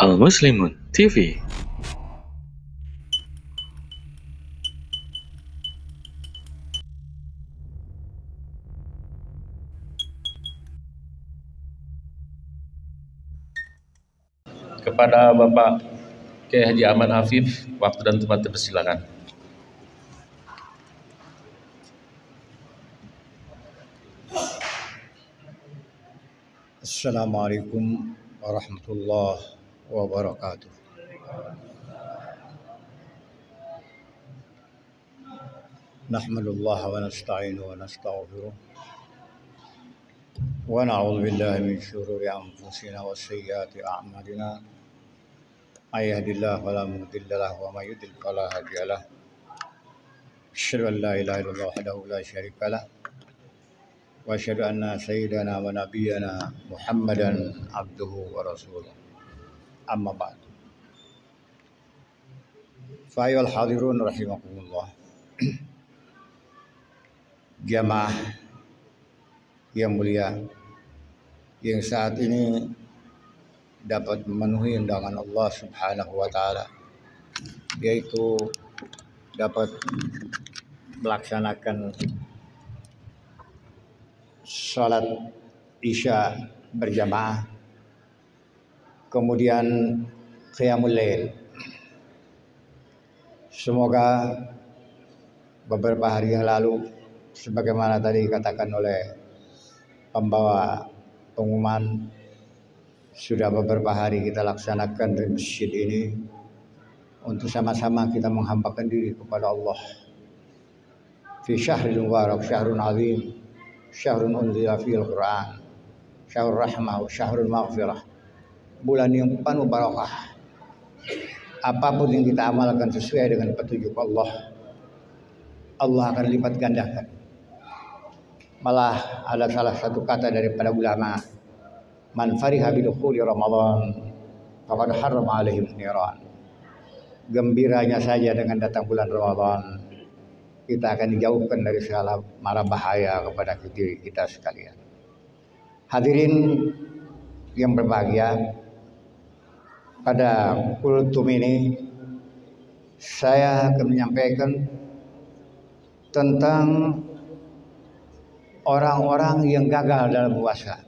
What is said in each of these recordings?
Al Muslimun TV. Kepada Bapak Kiai Haji Aman Afif, waktu dan tempat dipersilakan. Assalamualaikum warahmatullahi wabarakatuh. Nahmadullah wa nasta'inu wa nastaghfiruh wa na'udzu billahi min syururi anfusina wa sayyiati a'malina. May yahdihillahu fala mudilla lahu wa may yudlil fala hadiya lahu. Asyhadu an la ilaha illallah wahdahu la syarika lahu wa asyhadu anna sayyidana wa nabiyyana Muhammadan abduhu wa rasuluh. Amma ba'd. Fa ayyuhal hadirun rahimakumullah. Jamaah yang mulia yang saat ini dapat memenuhi undangan Allah Subhanahu wa taala, yaitu dapat melaksanakan salat Isya berjamaah, kemudian qiyamul lail. Semoga beberapa hari yang lalu, sebagaimana tadi dikatakan oleh pembawa pengumuman, sudah beberapa hari kita laksanakan di masjid ini untuk sama-sama kita menghambakan diri kepada Allah. Fi syahril mubarak, syahrun azim, syahrun unzila fil Qur'an, syahrul rahmah, syahrul maghfirah. Bulan yang penuh barakah. Apapun yang kita amalkan sesuai dengan petunjuk Allah, Allah akan lipat gandakan. Malah ada salah satu kata daripada ulama, man fariha bidukhuli Ramadan faqad harrama alaihim niran. Gembiranya saja dengan datang bulan Ramadan, kita akan dijauhkan dari segala mara bahaya kepada diri kita sekalian. Hadirin yang berbahagia, pada kultum ini saya akan menyampaikan tentang orang-orang yang gagal dalam puasa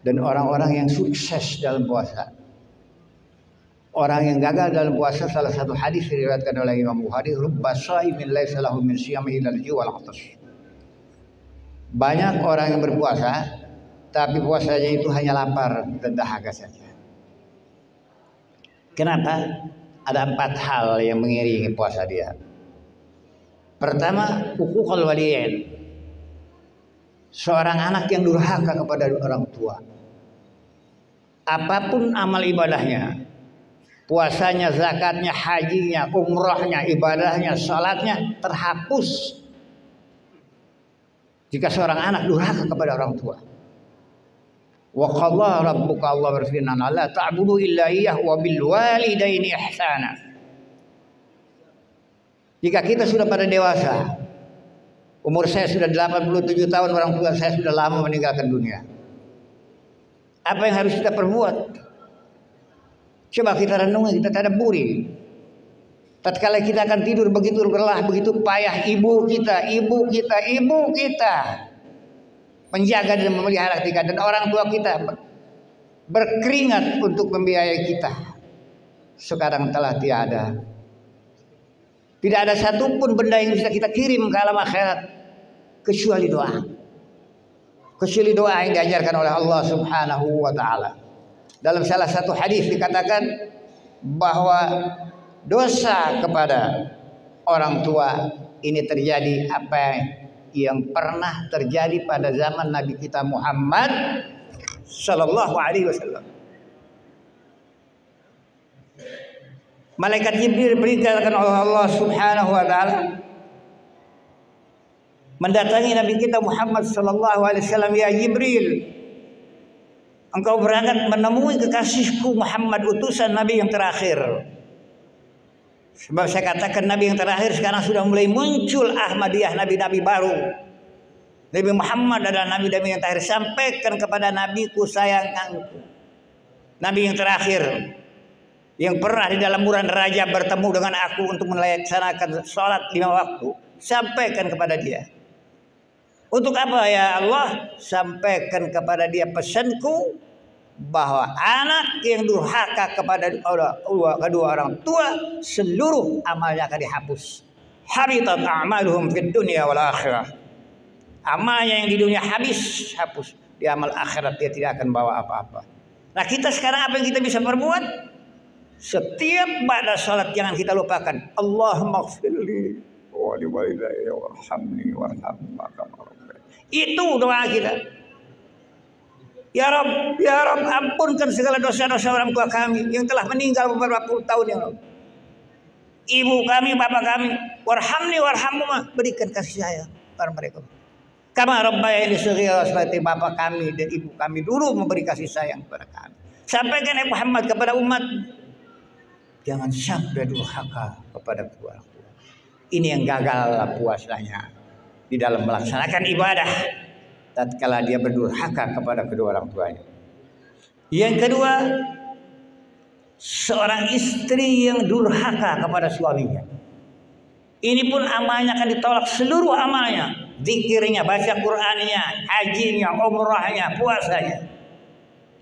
dan orang-orang yang sukses dalam puasa. Orang yang gagal dalam puasa, salah satu hadis diriwayatkan oleh Imam Bukhari, rubba shaimin laisa lahu min siyamihi illa al-ju' wal 'atash. Banyak orang yang berpuasa tapi puasanya itu hanya lapar dan dahaga saja. Kenapa? Ada 4 hal yang mengiringi puasa dia. Pertama, uququl walidain. Seorang anak yang durhaka kepada orang tua. Apapun amal ibadahnya, puasanya, zakatnya, hajinya, umrahnya, ibadahnya, salatnya terhapus jika seorang anak durhaka kepada orang tua. Wa qala rabbuka, Allah berfirman, la ta'budu illa iyyah wa bil walidaini ihsana. Jika kita sudah pada dewasa, umur saya sudah 87 tahun, orang tua saya sudah lama meninggalkan dunia. Apa yang harus kita perbuat? Coba kita renungi, kita tadabburi. Tatkala kita akan tidur begitu lelah, begitu payah, ibu kita menjaga dan memelihara kita, dan orang tua kita berkeringat untuk membiayai kita, sekarang telah tiada. Tidak ada satupun benda yang bisa kita kirim ke alam akhirat kecuali doa. Kecuali doa yang diajarkan oleh Allah Subhanahu wa taala. Dalam salah satu hadis dikatakan bahwa dosa kepada orang tua ini terjadi apa yang pernah terjadi pada zaman Nabi kita Muhammad sallallahu alaihi wasallam. Malaikat Jibril diperintahkan oleh Allah Subhanahu wa taala mendatangi Nabi kita Muhammad sallallahu alaihi wasallam. Ya Jibril, engkau berangkat menemui kekasihku Muhammad, utusan Nabi yang terakhir. Sebab saya katakan Nabi yang terakhir, sekarang sudah mulai muncul Ahmadiyah, nabi-nabi baru. Nabi Muhammad adalah nabi-nabi yang terakhir. Sampaikan kepada nabiku sayangkanku. Nabi yang terakhir yang pernah di dalam bulan Rajab bertemu dengan aku untuk melaksanakan sholat 5 waktu, sampaikan kepada dia. Untuk apa ya Allah? Sampaikan kepada dia pesanku bahwa anak yang durhaka kepada kedua orang tua, seluruh amalnya akan dihapus. Habitat a'maluhum fid dunya wal akhirah. Amalnya yang di dunia habis, hapus. Di amal akhirat dia tidak akan bawa apa-apa. Nah, kita sekarang apa yang kita bisa perbuat? Setiap pada salat jangan kita lupakan Allahumma ighfirli wa li walidayya warhamni warhamma kama rabbayani. Itu doa kita. Ya Rabb, ampunkan segala dosa-dosa orang tua kami yang telah meninggal beberapa puluh tahun yang lalu. Ibu kami, bapak kami, warhamni warhamma, berikan kasih sayang kepada mereka. Kama rabbayani shaghira, seperti bapak kami dan ibu kami dulu memberi kasih sayang kepada kami. Sampaikan Muhammad kepada umat, jangan sampai durhaka kepada kedua orang tua. Ini yang gagal puasanya di dalam melaksanakan ibadah tatkala dia berdurhaka kepada kedua orang tuanya. Yang kedua, seorang istri yang durhaka kepada suaminya. Ini pun amalnya akan ditolak, seluruh amalnya, zikirnya, baca Qur'annya, hajinya, umrahnya, puasanya.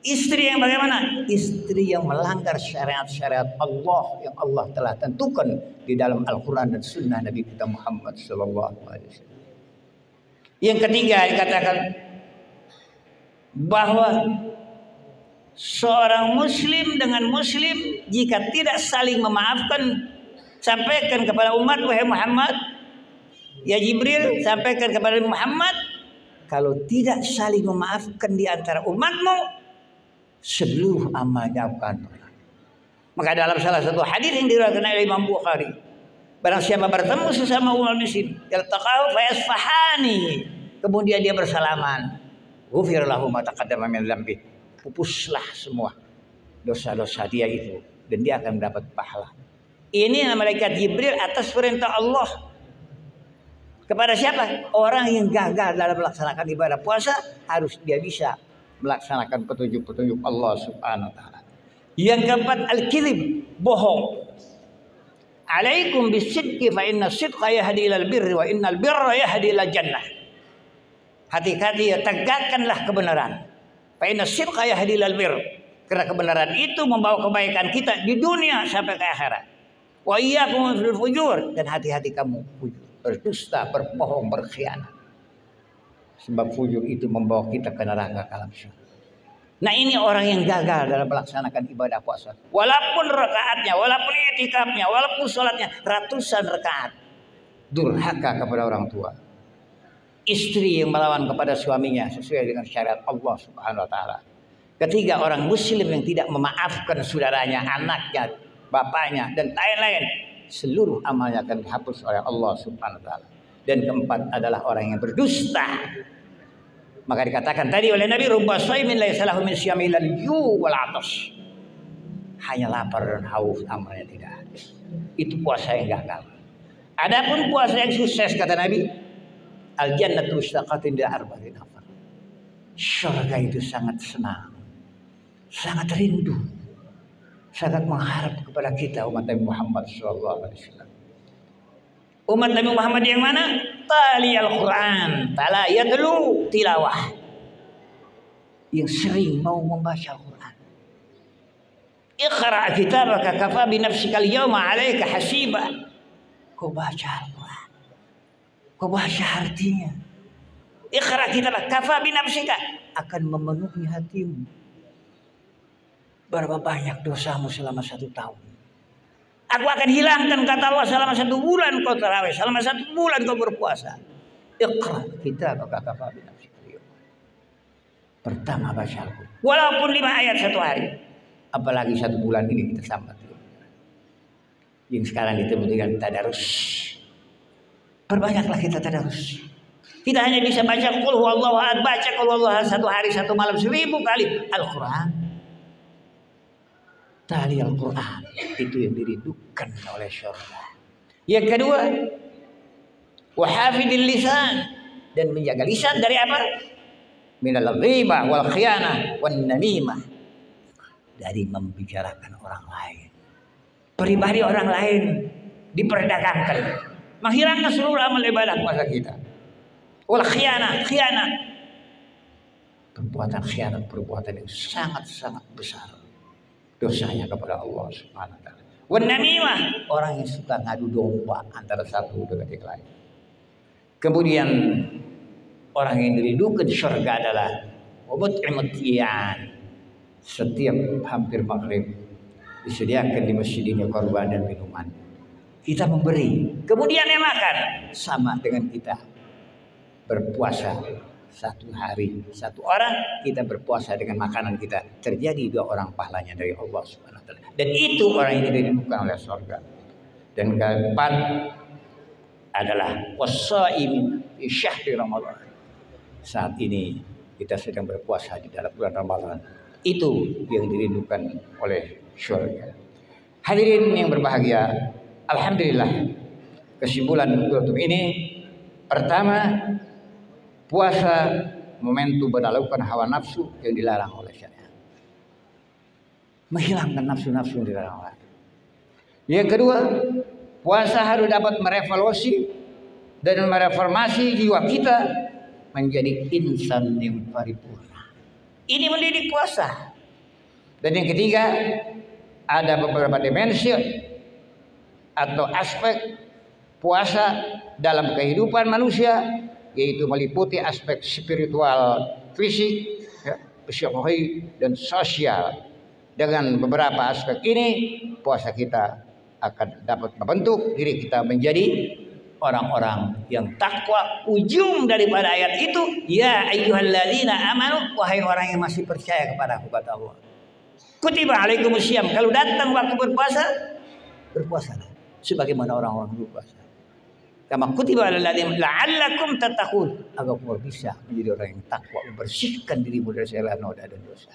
Istri yang bagaimana? Istri yang melanggar syariat-syariat Allah yang Allah telah tentukan di dalam Al-Quran dan Sunnah Nabi kita Muhammad SAW. Yang ketiga dikatakan bahwa seorang muslim dengan muslim jika tidak saling memaafkan, sampaikan kepada umat, wahai Muhammad, ya Jibril, sampaikan kepada Muhammad, kalau tidak saling memaafkan di antara umatmu, seluruh amalnya akan tolak. Maka dalam salah satu hadis yang diriwayatkan oleh Imam Bukhari, barang siapa bertemu sesama umat muslim, yaltaqahu fayasfahani, kemudian dia bersalaman, ghufir lahu ma taqaddama min dzambi, pupuslah semua dosa-dosa dia itu dan dia akan mendapat pahala. Ini malaikat Jibril atas perintah Allah. Kepada siapa? Orang yang gagal dalam melaksanakan ibadah puasa, harus dia bisa melaksanakan petunjuk-petunjuk Allah Subhanahu wa taala. Yang keempat, al-kizib, bohong. Alaikum bisidqi fa inna sidqa yahdi ilal birri wa innal birra yahdi ilal jannah. Hati-hati ya, tegakkanlah kebenaran. Fa inna sidqa yahdi ilal birr. Karena kebenaran itu membawa kebaikan kita di dunia sampai ke akhirat. Wa iyyakum fil fujur, dan hati-hati kamu berdusta, berbohong, berkhianat. Sebab fujur itu membawa kita ke neraka kalam syurga. Nah, ini orang yang gagal dalam melaksanakan ibadah puasa. Walaupun rakaatnya, walaupun i'tikafnya, walaupun sholatnya ratusan rakaat, durhaka kepada orang tua. Istri yang melawan kepada suaminya sesuai dengan syariat Allah Subhanahu wa taala. Ketiga, orang muslim yang tidak memaafkan saudaranya, anaknya, bapaknya dan lain-lain, seluruh amalnya akan dihapus oleh Allah Subhanahu wa taala. Dan keempat adalah orang yang berdusta. Maka dikatakan tadi oleh Nabi, rubba shaimin laisa lahu min syamil al-ju wal atas. Hanya lapar dan haus, amalnya tidak ada. Itu puasa yang gagal. Adapun puasa yang sukses, kata Nabi, al-jannatu mustaqatin di arba'in nafar. Surga itu sangat senang, sangat rindu, sangat mengharap kepada kita umat Nabi Muhammad SAW. Umat Nabi Muhammad yang mana? Tali Al-Quran, tala yadlu tilawah, yang sering mau membaca Al-Quran. Iqra' kitabaka kafa bi nafsika al-yawma 'alaika hasiba. Kau baca Al-Quran, kau baca artinya. Iqra' kitabaka kafa bi nafsika, akan memenuhi hatimu. Berapa banyak dosamu selama 1 tahun. Aku akan hilangkan, kata Allah, selama 1 bulan kau tarawih, selama 1 bulan kau berpuasa. Iqra' kitabaka kafa bi nafsika. Pertama baca Al-Quran, walaupun 5 ayat 1 hari. Apalagi 1 bulan ini kita sambat. Yang sekarang itu dengan tadarus. Perbanyaklah kita tadarus. Kita hanya bisa baca qul huwallahu ahad, baca qul huwallahu ahad 1 hari 1 malam 1000 kali. Al-Quran, tali Al-Quran, itu yang dirindukan oleh surga. Yang kedua, wahafidil lisan, dan menjaga lisan dari apa? Minal ghibah wal khiyanah wan namimah. dari membicarakan orang lain. Pribadi orang lain diperdagangkan, menghilangkan seluruh amal ibadah puasa kita. Wal khianat, perbuatan khianat, perbuatan yang sangat-sangat besar dosanya kepada Allah Subhanahu wa taala. Wan namimah, orang yang suka ngadu domba antara satu dengan yang lain. Kemudian orang yang dirindukan surga adalah mut'imut tiyan. Setiap hampir maghrib disediakan di masjid ini korban dan minuman. Kita memberi, kemudian yang makan, sama dengan kita berpuasa satu hari satu orang, kita berpuasa dengan makanan kita, terjadi 2 orang pahalanya dari Allah Subhanahu wa taala. Dan itu orang yang dirindukan oleh surga. Dan keempat adalah wassaimin fi syahri Ramadan. Saat ini kita sedang berpuasa di dalam bulan Ramadan. Itu yang dirindukan oleh surga. Hadirin yang berbahagia, alhamdulillah kesimpulan kutub ini, pertama, puasa momentum menaklukkan hawa nafsu yang dilarang oleh syariat, menghilangkan nafsu-nafsu yang dilarang oleh. Yang kedua, puasa harus dapat merevolusi dan mereformasi jiwa kita menjadi insan yang paripurna. Ini mendidik puasa. Dan yang ketiga, ada beberapa dimensi atau aspek puasa dalam kehidupan manusia, yaitu meliputi aspek spiritual, fisik, psikologi, dan sosial. Dengan beberapa aspek ini, puasa kita akan dapat membentuk diri kita menjadi orang-orang yang takwa. Ujung daripada ayat itu, ya ayyuhalladzina amanu, wahai orang yang masih percaya kepada aku, kata Allah. Kutiba alaikumusiyam, kalau datang waktu berpuasa, berpuasalah sebagaimana orang-orang berpuasa. Kama kutiba alal ladzina la'allakum tattaqun, agar kamu bisa menjadi orang yang takwa, membersihkan dirimu dari segala noda dan dosa.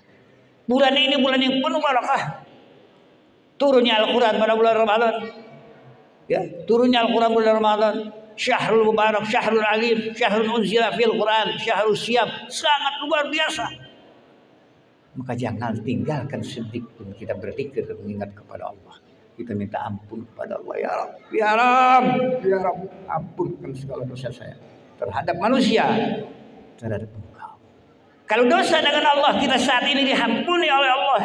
Bulan ini bulan yang penuh barakah. Turunnya Al-Quran pada bulan Ramadan. Ya, turunnya Al-Quran bulan Ramadan, Syahrul Mubarak, Syahrul Alim, Syahrul Unzila fil Quran, Syahrul Siyam, sangat luar biasa. Maka jangan tinggalkan sedikit pun kita berzikir dan mengingat kepada Allah. Kita minta ampun kepada Allah, ya Rabb, ya Rabb, ya Rabb, ampunkan segala dosa saya terhadap manusia, terhadap Engkau. Kalau dosa dengan Allah kita saat ini diampuni oleh Allah,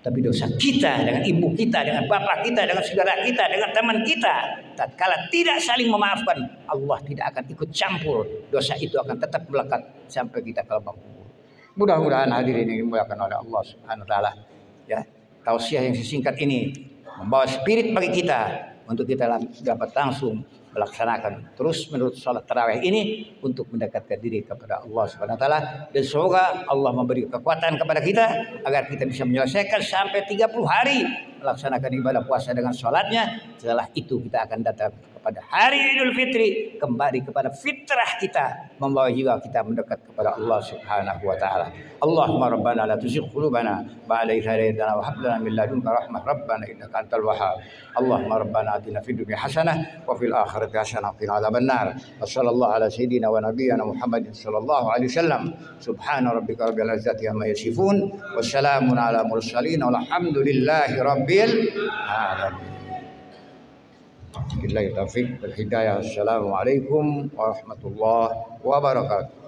tapi dosa kita dengan ibu kita, dengan bapak kita, dengan saudara kita, dengan teman kita, tatkala tidak saling memaafkan, Allah tidak akan ikut campur. Dosa itu akan tetap melekat sampai kita ke lubang kubur. Mudah-mudahan hadirin yang dimuliakan oleh Allah Subhanahu wa taala, ya, tausiah yang sesingkat ini membawa spirit bagi kita untuk kita dapat langsung melaksanakan terus menerus salat tarawih ini untuk mendekatkan diri kepada Allah Subhanahu wa taala, dan semoga Allah memberi kekuatan kepada kita agar kita bisa menyelesaikan sampai 30 hari melaksanakan ibadah puasa dengan salatnya. Setelah itu kita akan datang kepada hari Idul Fitri, kembali kepada fitrah kita, membawa jiwa kita mendekat kepada Allah Subhanahu wa taala. Allahumma rabbana la tuzigh qulubana ba'da idh hadaytana wa hab lana min ladunka rahmah rabbana innaka antal wahhab. Allahumma rabbana atina fid dunya hasanah wa fil akhirati hasanah wa qina adzabannar. Wassallallahu ala sayidina wa nabiyyina Muhammadin sallallahu alaihi wasallam. Subhana rabbika rabbil izzati amma yasifun, wassalamun ala mursalin walhamdulillahi rabbil alamin. Billahi taufiq wal hidayah. Assalamualaikum warahmatullahi wabarakatuh.